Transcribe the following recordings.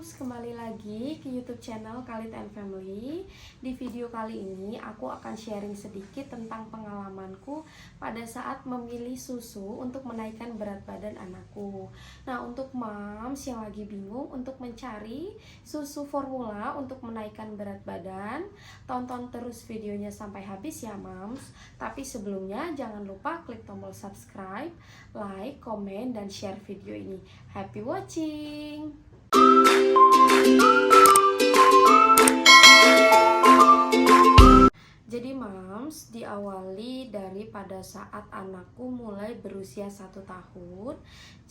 Moms, kembali lagi ke YouTube channel Khalid and Family. Di video kali ini aku akan sharing sedikit tentang pengalamanku pada saat memilih susu untuk menaikkan berat badan anakku. Nah, untuk moms yang lagi bingung untuk mencari susu formula untuk menaikkan berat badan, tonton terus videonya sampai habis ya moms. Tapi sebelumnya jangan lupa klik tombol subscribe, like, komen, dan share video ini. Happy watching! Jadi moms, diawali dari pada saat anakku mulai berusia 1 tahun.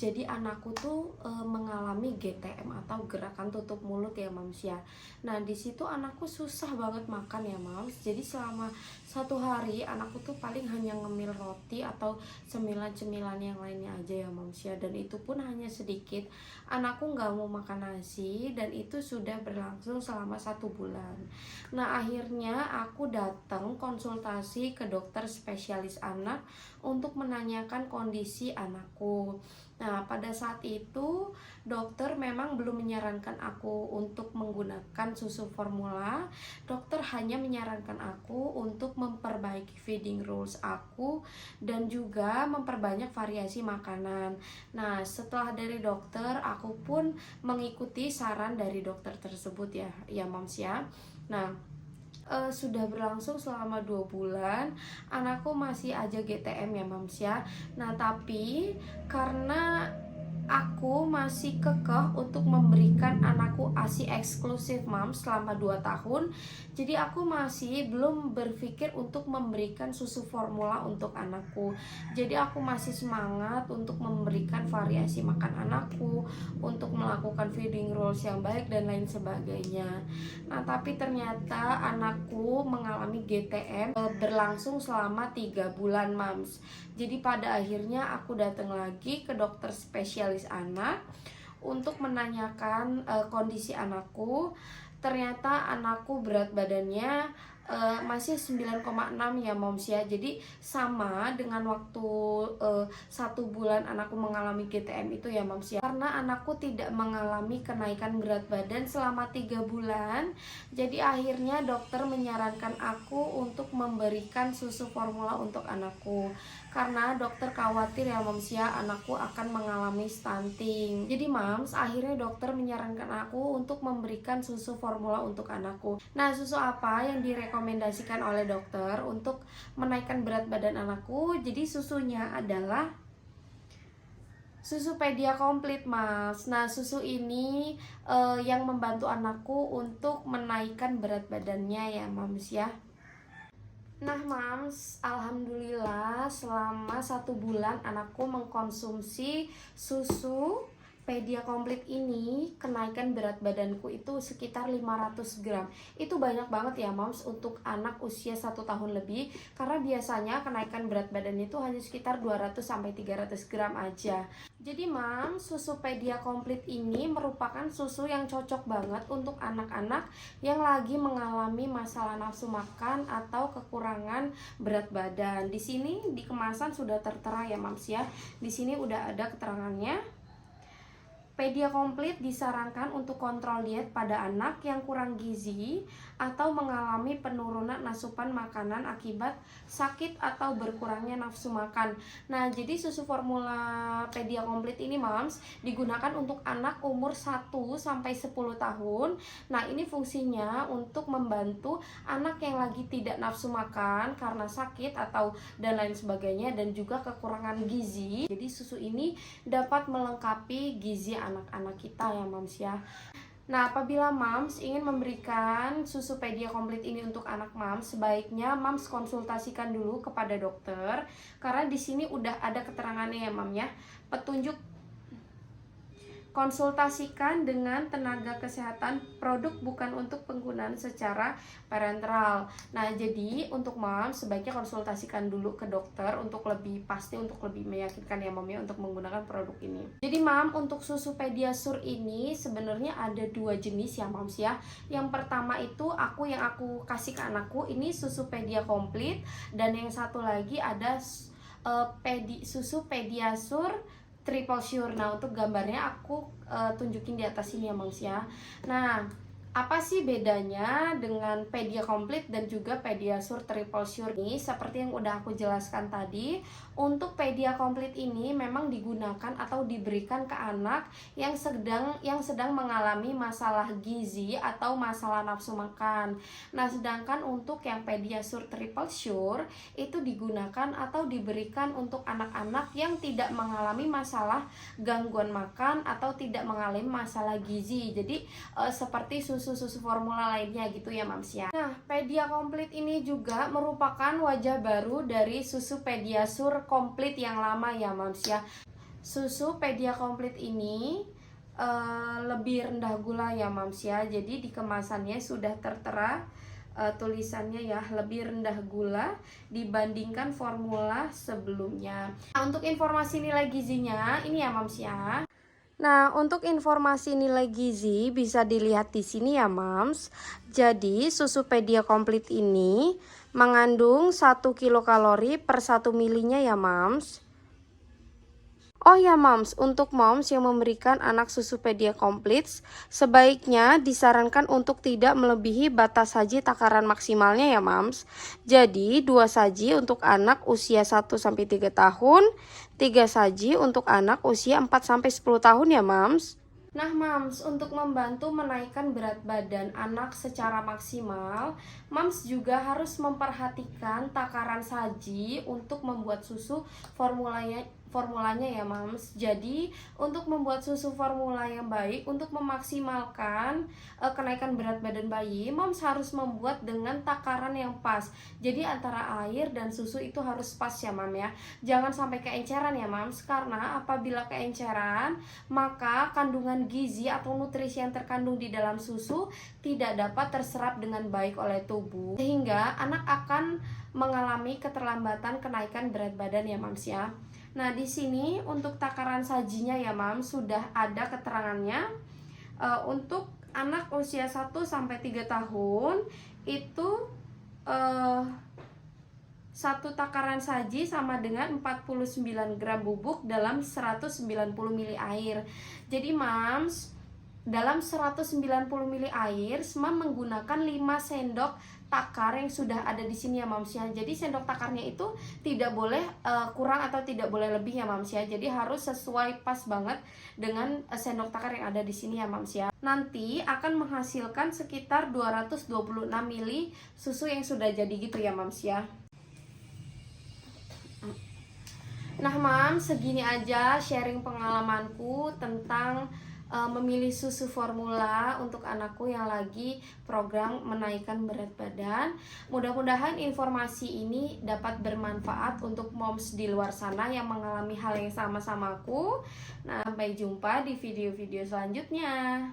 Jadi anakku tuh mengalami GTM atau gerakan tutup mulut ya moms ya. Nah di situ anakku susah banget makan ya moms. Jadi selama 1 hari anakku tuh paling hanya ngemil roti atau cemilan-cemilan yang lainnya aja ya moms ya. Dan itu pun hanya sedikit. Anakku nggak mau makan nasi dan itu sudah berlangsung selama 1 bulan. Nah akhirnya aku datang konsultasi ke dokter spesialis anak untuk menanyakan kondisi anakku. Nah pada saat itu dokter memang belum menyarankan aku untuk menggunakan susu formula. Dokter hanya menyarankan aku untuk memperbaiki feeding rules aku dan juga memperbanyak variasi makanan. Nah setelah dari dokter aku pun mengikuti saran dari dokter tersebut ya moms ya. Nah sudah berlangsung selama 2 bulan, anakku masih aja GTM ya moms ya. Nah tapi karena aku masih kekeh untuk memberikan anakku ASI eksklusif moms selama 2 tahun. Jadi aku masih belum berpikir untuk memberikan susu formula untuk anakku. Jadi aku masih semangat untuk memberikan variasi makan anakku, untuk melakukan feeding rules yang baik dan lain sebagainya. Nah tapi ternyata anakku mengalami GTM berlangsung selama 3 bulan moms. Jadi pada akhirnya aku datang lagi ke dokter spesialis anak untuk menanyakan kondisi anakku. Ternyata anakku berat badannya masih 9,6 ya moms ya. Jadi sama dengan waktu 1 bulan anakku mengalami GTM itu ya moms ya. Karena anakku tidak mengalami kenaikan berat badan selama 3 bulan, jadi akhirnya dokter menyarankan aku untuk memberikan susu formula untuk anakku. Karena dokter khawatir ya moms ya, anakku akan mengalami stunting. Jadi moms, akhirnya dokter menyarankan aku untuk memberikan susu formula untuk anakku. Nah susu apa yang direkomendasikan oleh dokter untuk menaikkan berat badan anakku? Jadi susunya adalah susu Pedia Komplit mas. Nah susu ini yang membantu anakku untuk menaikkan berat badannya ya moms ya. Nah moms, alhamdulillah selama 1 bulan anakku mengkonsumsi susu Pedia Komplit ini, kenaikan berat badanku itu sekitar 500 gram. Itu banyak banget ya moms untuk anak usia 1 tahun lebih. Karena biasanya kenaikan berat badan itu hanya sekitar 200-300 gram aja. Jadi moms, susu Pedia Komplit ini merupakan susu yang cocok banget untuk anak-anak yang lagi mengalami masalah nafsu makan atau kekurangan berat badan. Di sini di kemasan sudah tertera ya moms ya. Di sini udah ada keterangannya. Pedia Komplit disarankan untuk kontrol diet pada anak yang kurang gizi atau mengalami penurunan asupan makanan akibat sakit atau berkurangnya nafsu makan. Nah, jadi susu formula Pedia Komplit ini moms digunakan untuk anak umur 1-10 tahun. Nah, ini fungsinya untuk membantu anak yang lagi tidak nafsu makan karena sakit atau dan lain sebagainya dan juga kekurangan gizi. Jadi susu ini dapat melengkapi gizi anak-anak kita ya moms ya. Nah apabila moms ingin memberikan susu Pedia Komplit ini untuk anak moms, sebaiknya moms konsultasikan dulu kepada dokter. Karena di sini udah ada keterangannya ya mom ya. Petunjuk konsultasikan dengan tenaga kesehatan, produk bukan untuk penggunaan secara parenteral. Nah jadi untuk mom sebaiknya konsultasikan dulu ke dokter untuk lebih pasti, untuk lebih meyakinkan ya mom ya untuk menggunakan produk ini. Jadi mom untuk susu Pediasure ini sebenarnya ada 2 jenis ya moms ya. Yang pertama itu yang aku kasih ke anakku ini susu Pedia Komplit, dan yang satu lagi ada susu Pediasure Triple Sure. Nah, untuk gambarnya aku tunjukin di atas sini ya Moms ya. Nah, apa sih bedanya dengan Pedia Complete dan juga Pediasure Triple Sure ini? Seperti yang udah aku jelaskan tadi, untuk Pedia Complete ini memang digunakan atau diberikan ke anak yang sedang mengalami masalah gizi atau masalah nafsu makan. Nah, sedangkan untuk yang Pediasure Triple Sure itu digunakan atau diberikan untuk anak-anak yang tidak mengalami masalah gangguan makan atau tidak mengalami masalah gizi. Jadi seperti susu formula lainnya gitu ya Mams ya. Nah, Pedia Complete ini juga merupakan wajah baru dari susu Pediasure Complete yang lama ya Mams ya. Susu Pedia Complete ini lebih rendah gula ya Mams ya. Jadi di kemasannya sudah tertera tulisannya ya, lebih rendah gula dibandingkan formula sebelumnya. Nah, untuk informasi nilai gizinya ini ya Mams ya. Nah, untuk informasi nilai gizi bisa dilihat di sini ya, Mams. Jadi, susu Pedia Complete ini mengandung 1 kilokalori per 1 milinya ya, Mams. Oh ya Moms, untuk Moms yang memberikan anak susu Pedia Complete, sebaiknya disarankan untuk tidak melebihi batas saji takaran maksimalnya ya Moms. Jadi 2 saji untuk anak usia 1-3 tahun, 3 saji untuk anak usia 4-10 tahun ya Moms. Nah Mams, untuk membantu menaikkan berat badan anak secara maksimal, Mams juga harus memperhatikan takaran saji untuk membuat susu formulanya ya Mams. Jadi untuk membuat susu formula yang baik, untuk memaksimalkan kenaikan berat badan bayi, Mams harus membuat dengan takaran yang pas. Jadi antara air dan susu itu harus pas ya Mam ya. Jangan sampai keenceran ya Mams, karena apabila keenceran maka kandungan gizi atau nutrisi yang terkandung di dalam susu tidak dapat terserap dengan baik oleh tubuh, sehingga anak akan mengalami keterlambatan kenaikan berat badan ya Mams ya. Nah, di sini untuk takaran sajinya ya Mam sudah ada keterangannya. Untuk anak usia 1-3 tahun itu satu takaran saji sama dengan 49 gram bubuk dalam 190 ml air. Jadi Mams, dalam 190 ml air, Mam menggunakan 5 sendok takar yang sudah ada di sini ya Mams ya. Jadi sendok takarnya itu tidak boleh kurang atau tidak boleh lebih ya Mams ya. Jadi harus sesuai pas banget dengan sendok takar yang ada di sini ya Mams ya. Nanti akan menghasilkan sekitar 226 ml susu yang sudah jadi gitu ya Mams ya. Nah Mams, segini aja sharing pengalamanku tentang memilih susu formula untuk anakku yang lagi program menaikkan berat badan. Mudah-mudahan informasi ini dapat bermanfaat untuk moms di luar sana yang mengalami hal yang sama-sama aku. Nah, sampai jumpa di video-video selanjutnya.